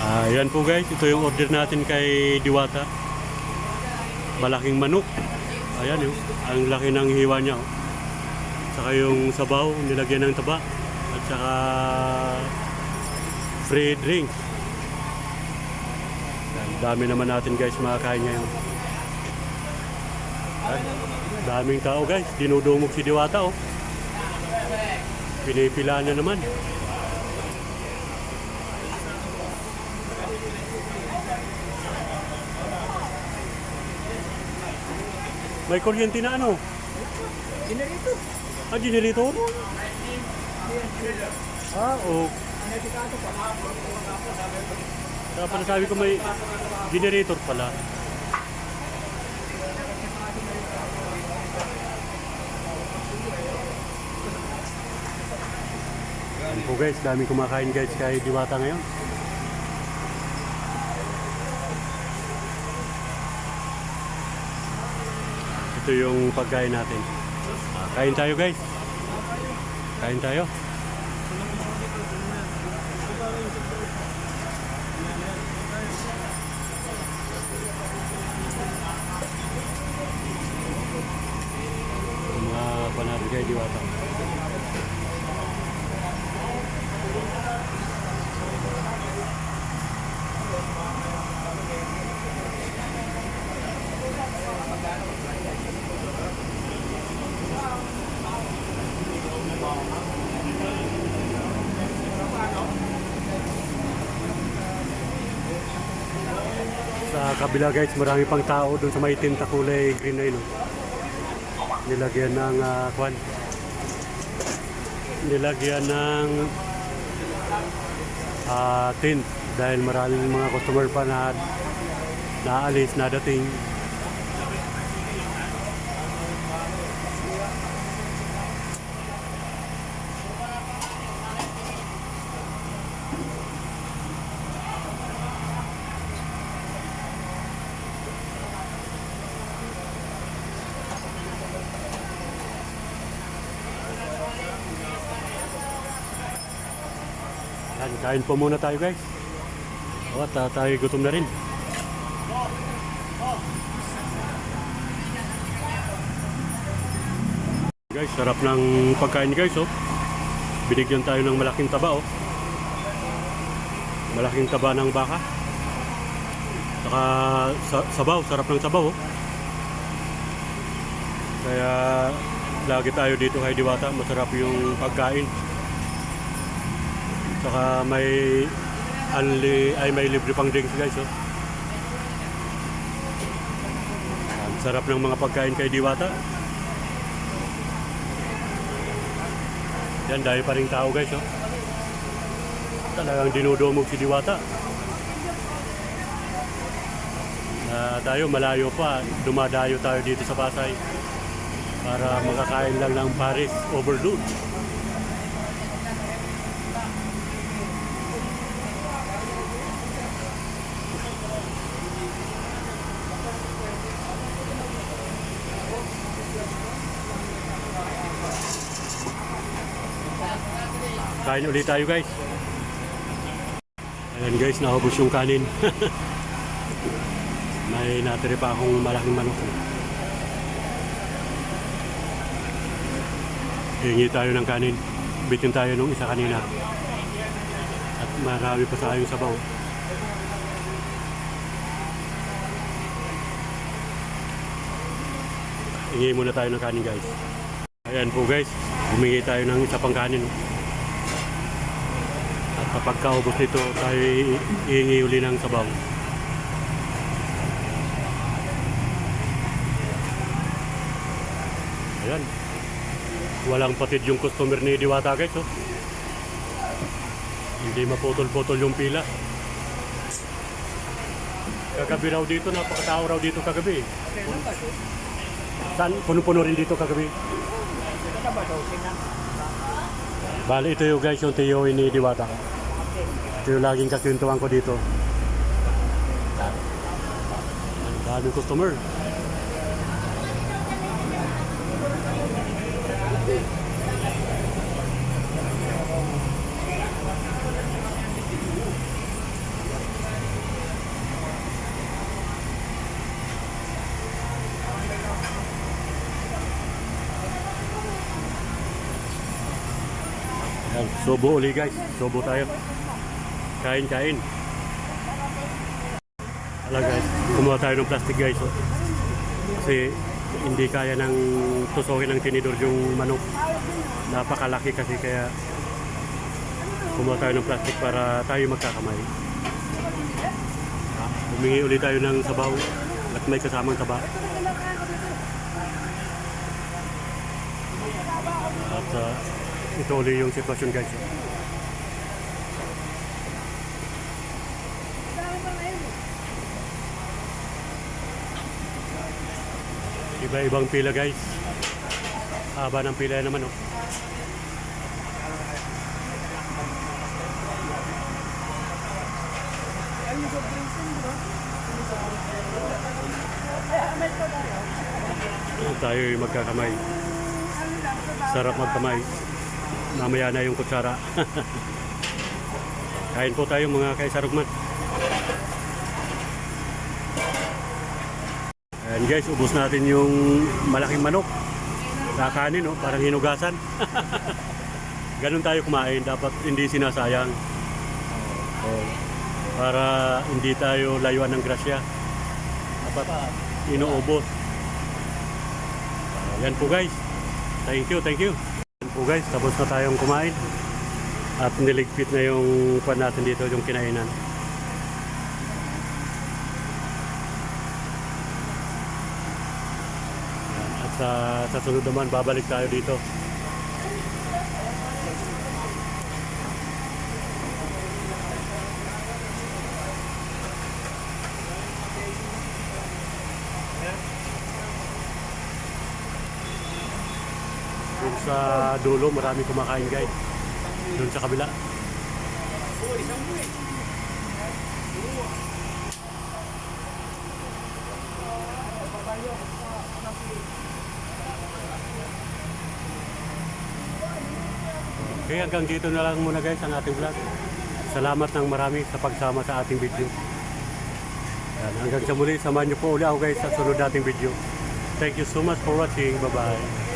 Ayan po guys, ito yung order natin kay Diwata. Malaking manok. Ayan yun, ang laki ng hiwa niya. Saka yung sabaw, nilagyan ng taba. At saka free drink. Dami naman natin guys makakain ngayon. Daming tao guys, dinudumog si Diwata oh. Pinipila na naman. May kuryente na ano? Generator. Generator? Oh. Kaya pala sabi ko may generator pala. Ayan po guys, daming kumakain guys kay Diwata ngayon. Ito yung pagkain natin. Kain tayo guys. Kain tayo. Mga panahon kay Diwata. Sa kabila guys, marami pang tao doon sa may tinta kulay green na yun. Nilagyan ng nilagyan ng tint dahil maraming mga customer pa na naalis, na dating. Kain po muna tayo guys. At tayo gutom na rin. Guys, sarap ng pagkain guys oh. Binigyan tayo ng malaking taba oh. Malaking taba ng baka. Saka sabaw, sarap ng sabaw oh. Kaya lagi tayo dito kay Diwata, masarap yung pagkain. Saka may may libre pang drinks guys oh. Sarap ng mga pagkain kay Diwata. Yan, dahil pa rin tao guys oh. Talagang dinudumog si Diwata. Tayo malayo pa, dumadayo tayo dito sa Pasay para makakain lang ng Paris overload. Kain ulit tayo guys. Ayan guys, naubos yung kanin. May natiri pa akong malaking manok. Hingi tayo ng kanin. Bitin tayo nung isa kanina. At marami pa sa yung sabaw. Hingi muna tayo ng kanin guys. Ayan po guys, humingi tayo ng isa pang kanin. Kapag kaubos nito, tayo iingi uli ng sabaw. Ayan. Walang patid yung customer ni Diwata guys. Oh. Hindi maputol-putol yung pila. Kagabi raw dito, napakatao raw dito kagabi. Saan? Puno-puno rin dito kagabi. Bali, ito yung guys, yung tiyo ni Diwata. Ito yung laging kakwentuhan ko dito. Ang daming customer. Sobo uli guys. Sobo tayo. Kain. Ala guys, kumuha tayo ng plastic guys. Oh. Kasi hindi kaya ng tusokin ng tinidor yung manok. Napakalaki kasi kaya kumuha tayo ng plastic para tayo magkakamay. Humingi ulit tayo ng sabaw at may kasamang taba. At ito ulit yung sitwasyon guys. Iba-ibang pila guys. Haba ng pila naman oh. Tayo magkakamay. Sarap magkamay. Mamaya na yung kutsara. Kain po tayo mga kaisarugman. Ayan guys, ubos natin yung malaking manok. Kakanin, no? Parang hinugasan. Ganun tayo kumain, dapat hindi sinasayang. Para hindi tayo layuan ng grasya. Dapat inuubos. Yan po guys. Thank you. Yan po guys, tapos na tayong kumain. At niligpit na yung pan natin dito, yung kinainan. Sa sunod naman, babalik tayo dito. Doon sa dulo, marami kumakain guys. Doon sa kabila. Okay, hanggang dito na lang muna guys ang ating vlog. Salamat ng marami sa pagsama sa ating video. Yan, hanggang sa muli, samahan niyo po ulit ako guys sa sunod nating video. Thank you so much for watching. Bye-bye.